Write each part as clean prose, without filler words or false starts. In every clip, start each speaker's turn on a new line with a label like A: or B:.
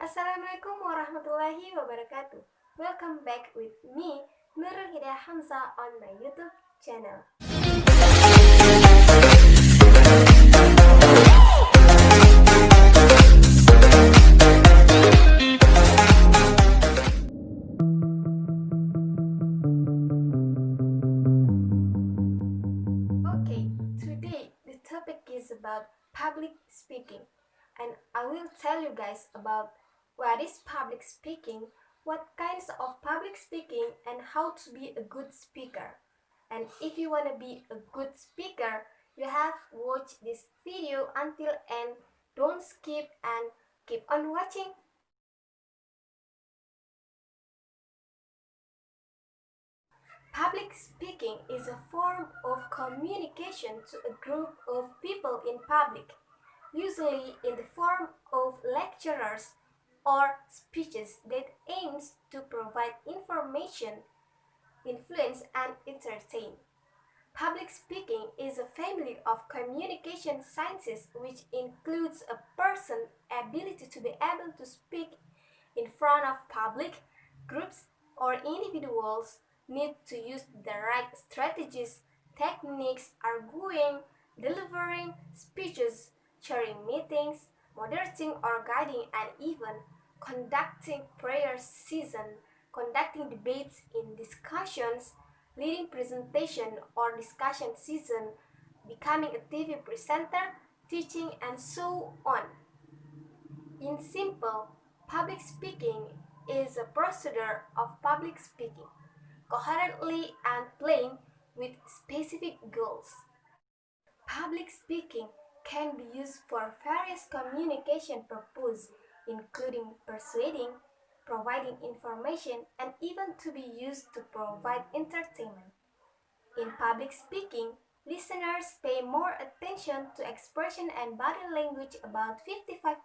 A: Assalamualaikum warahmatullahi wabarakatuh. Welcome back with me, Nurul Hidayah Hamza, on my YouTube channel. Okay, today the topic is about public speaking, and I will tell you guys about what is public speaking, what kinds of public speaking, and how to be a good speaker. And if you want to be a good speaker, you have to watch this video until end. Don't skip and keep on watching. Public speaking is a form of communication to a group of people in public, usually in the form of lectures or speeches that aims to provide information, influence, and entertain. Public speaking is a family of communication sciences which includes a person's ability to be able to speak in front of public, groups, or individuals need to use the right strategies, techniques, arguing, delivering speeches, chairing meetings, moderating or guiding, and even conducting prayer season, conducting debates in discussions, leading presentation or discussion season, becoming a TV presenter, teaching, and so on. In simple, public speaking is a procedure of public speaking, coherently and plain with specific goals. Public speaking can be used for various communication purposes, including persuading, providing information, and even to be used to provide entertainment. In public speaking, listeners pay more attention to expression and body language, about 55%,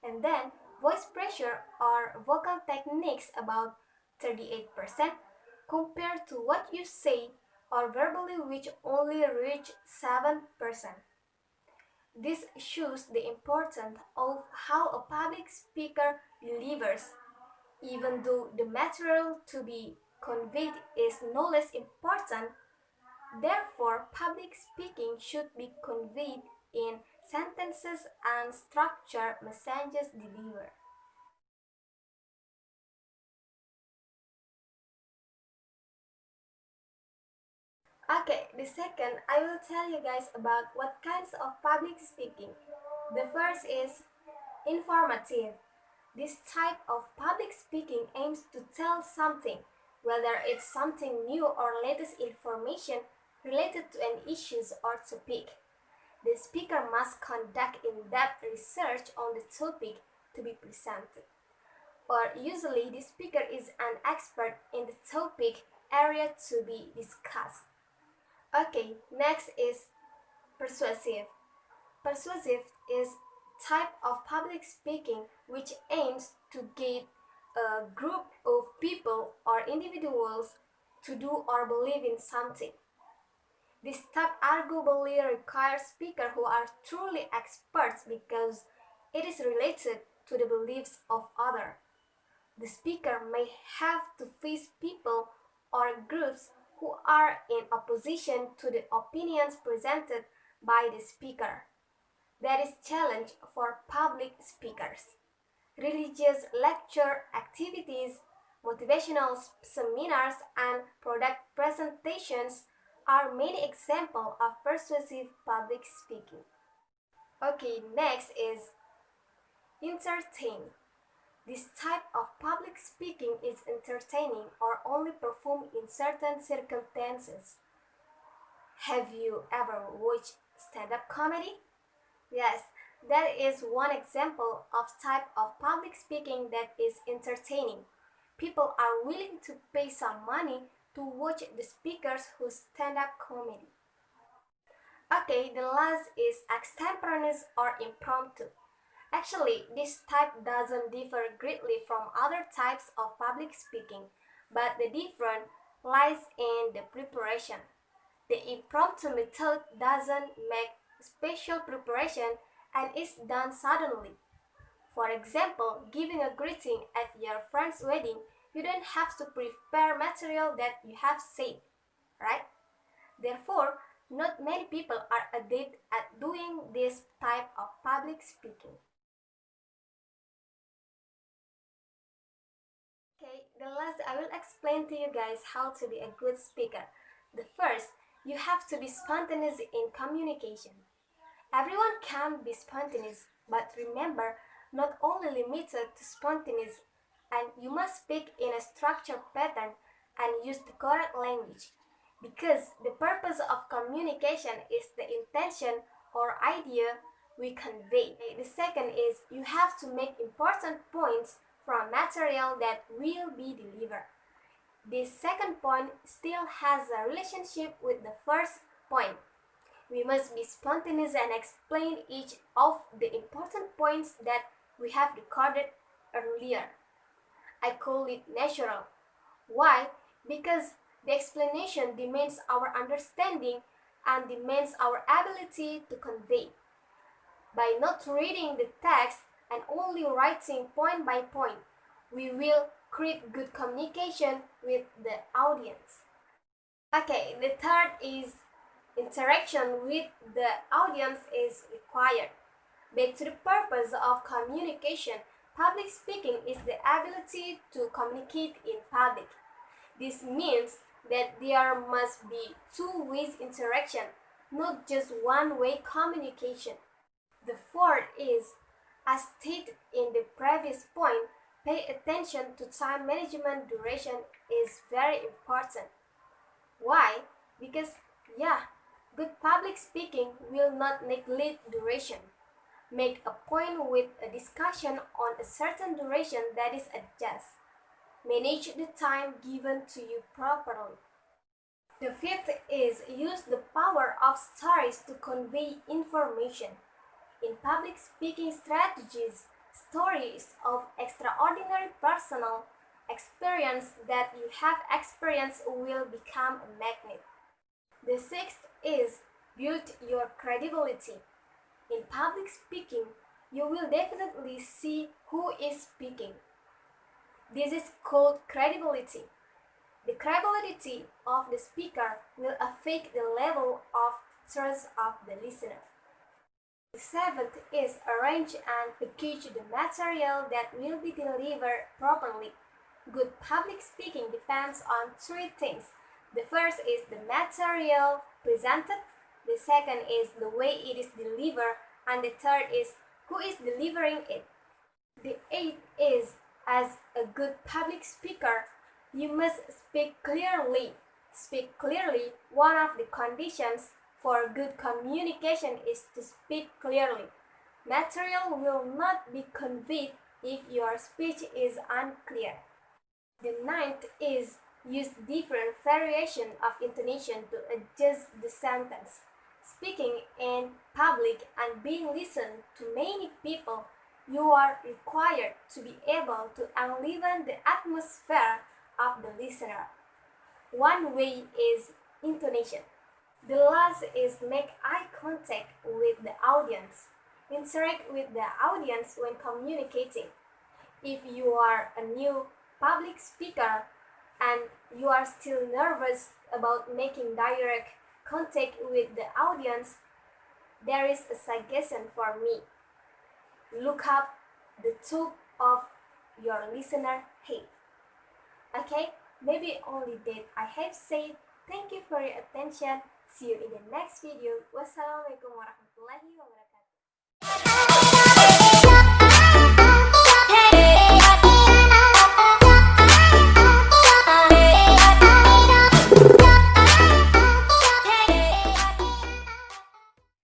A: and then voice pressure or vocal techniques, about 38%, compared to what you say or verbally, which only reach 7%. This shows the importance of how a public speaker delivers, even though the material to be conveyed is no less important. Therefore, public speaking should be conveyed in sentences and structured messages delivered. Okay, the second, I will tell you guys about what kinds of public speaking. The first is informative. This type of public speaking aims to tell something, whether it's something new or latest information related to an issue or topic. The speaker must conduct in-depth research on the topic to be presented. Or usually the speaker is an expert in the topic area to be discussed. Okay, next is persuasive. Persuasive is type of public speaking which aims to get a group of people or individuals to do or believe in something. This type arguably requires speakers who are truly experts because it is related to the beliefs of others. The speaker may have to face people or groups who are in opposition to the opinions presented by the speaker. That is challenge for public speakers. Religious lecture activities, motivational seminars, and product presentations are many examples of persuasive public speaking. Okay, next is entertain. This type of public speaking is entertaining or only performed in certain circumstances. Have you ever watched stand-up comedy? Yes, that is one example of type of public speaking that is entertaining. People are willing to pay some money to watch the speakers who stand-up comedy. Okay, the last is extemporaneous or impromptu. Actually, this type doesn't differ greatly from other types of public speaking, but the difference lies in the preparation. The impromptu method doesn't make special preparation and is done suddenly. For example, giving a greeting at your friend's wedding, you don't have to prepare material that you have said, right? Therefore, not many people are adept at doing this type of public speaking. Okay, the last I will explain to you guys how to be a good speaker. The first, you have to be spontaneous in communication. Everyone can be spontaneous, but remember, not only limited to spontaneous, and you must speak in a structured pattern and use the correct language. Because the purpose of communication is the intention or idea we convey. The second is you have to make important points from material that will be delivered. This second point still has a relationship with the first point. We must be spontaneous and explain each of the important points that we have recorded earlier. I call it natural. Why? Because the explanation demands our understanding and demands our ability to convey. By not reading the text and only writing point by point, we will create good communication with the audience. Okay, the third is interaction with the audience is required. Back to the purpose of communication, public speaking is the ability to communicate in public. This means that there must be two-way interaction, not just one-way communication. The fourth is, as stated in the previous point, pay attention to time management. Duration is very important. Why? Because, good public speaking will not neglect duration. Make a point with a discussion on a certain duration that is adjust. Manage the time given to you properly. The fifth is use the power of stories to convey information. In public speaking strategies, stories of extraordinary personal experience that you have experienced will become a magnet. The sixth is build your credibility. In public speaking, you will definitely see who is speaking. This is called credibility. The credibility of the speaker will affect the level of trust of the listener. The seventh is arrange and package the material that will be delivered properly. Good public speaking depends on three things. The first is the material presented, the second is the way it is delivered, and the third is who is delivering it. The eighth is, as a good public speaker, you must speak clearly. Speak clearly. One of the conditions for good communication is to speak clearly. Material will not be conveyed if your speech is unclear. The ninth is use different variation of intonation to adjust the sentence. Speaking in public and being listened to many people, you are required to be able to enliven the atmosphere of the listener. One way is intonation. The last is make eye contact with the audience. Interact with the audience when communicating. If you are a new public speaker and you are still nervous about making direct contact with the audience, there is a suggestion for me. Look up the top of your listener head. Okay, maybe only that I have said. Thank you for your attention. See you in the next video. Wassalamualaikum warahmatullahi wabarakatuh.